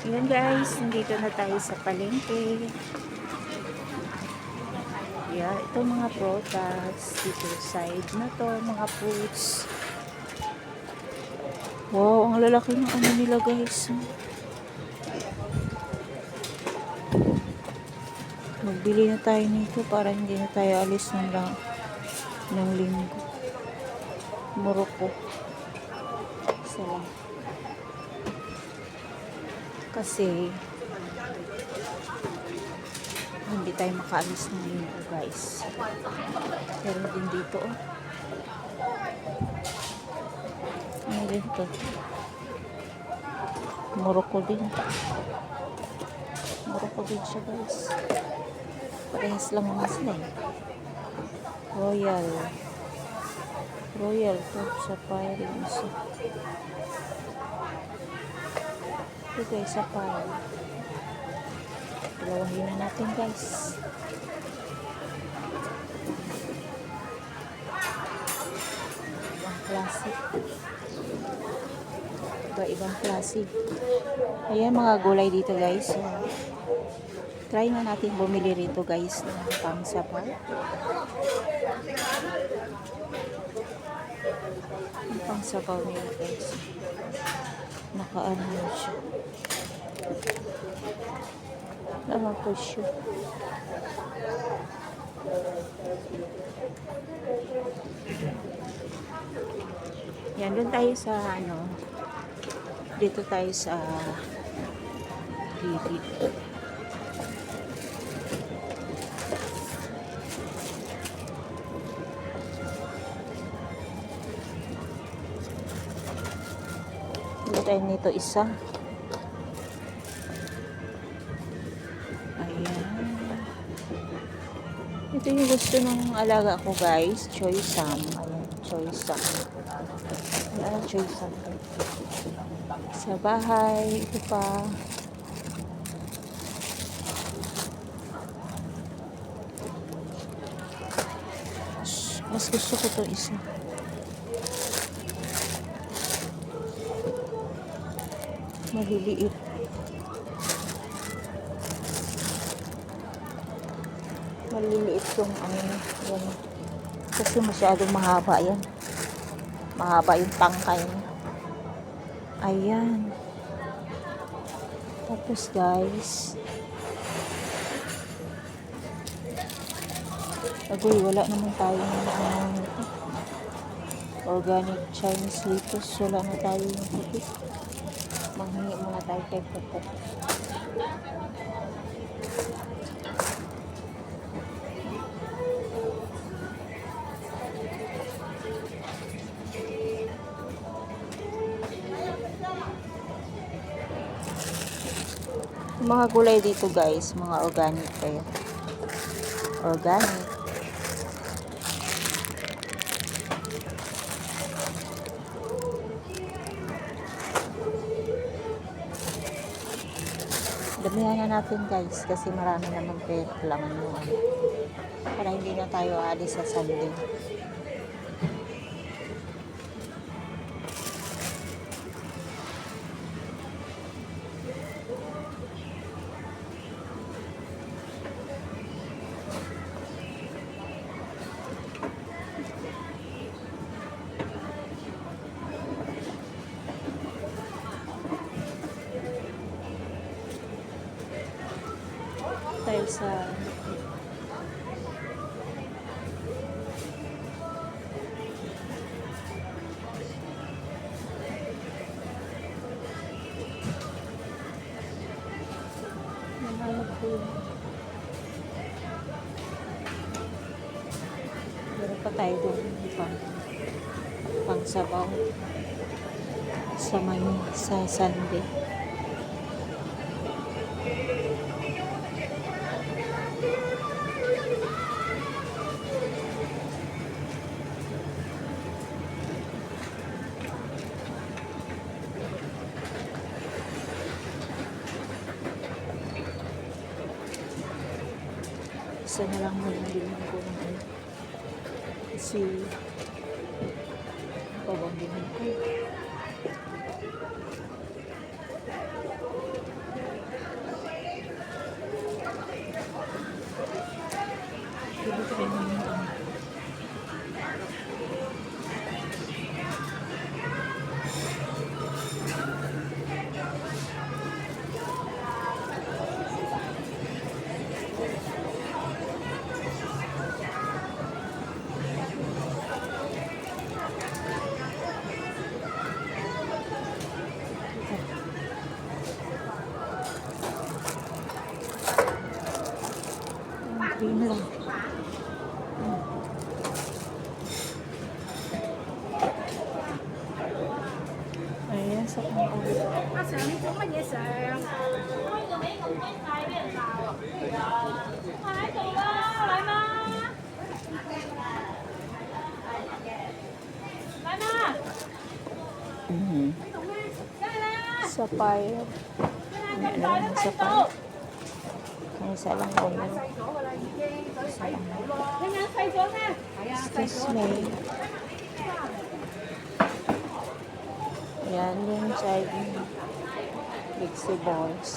Ayan guys, nandito na tayo sa palengke. Yeah, ito mga products. Dito side na to, mga fruits. Wow, ang lalaki ng ano nila guys. Magbili na tayo nito para hindi na tayo alis ng linggo. Morocco. Isa lang. Kasi hindi tayo makaalis ng linggo guys. Pero din dito oh. Ano din to? Morocco din. Morocco din siya guys. Parehas lang mga sila eh. Royal to sa fire isa. Ito guys sa fire. Dalawahin na natin guys. Ibang klase. Ibang klase. Ayan mga gulay dito guys. So, try na natin bumili rito guys ng pangsabaw. Ang pangsabaw nila guys. Nakaano siya. Nakapush siya. Yan, doon tayo sa ano. Dito tayo sa gilid. Dito tayo nito isa. Ayan. Ito yung gusto ng alaga ko guys. Choy Sam. Ayan, Choy Sam. Ayan, Choy Sam. Sa bahay, ito pa. Mas gusto ko itong isa. Maliliit. Maliliit yung ano yan. Kasi masyadong mahaba yan. Mahaba yung tangkay niya. Ayan. Tapos guys, agoy, wala naman tayo ng organic Chinese lettuce. Wala na tayo yung puti. Manghingi muna tayo kay Popo. Mga gulay dito guys, mga organic kayo. Organic. Damihan na natin guys kasi marami naman kayo laman mo. Para hindi na tayo aalis sa Sunday. Tayo sa namalap po. Meron pa tayo doon pang sabaw sa Sunday. Isa na lang muna bilhin ko ng ano. Kasi pabanggihan ko. cream lang. Ayan, sa pang-uwi. 阿 Sir， 你做乜嘢上？我喺度啦，嚟嘛？嚟嘛？ Mhm. 做咩？梗係啦， Sapphire. 咁大都睇到。 Ang isa lang ko yun. 細咗㗎啦，已經，所以睇唔到咯。你眼細咗咩？係啊，細 Excuse 咗。 me. Ayan yung child vegetables.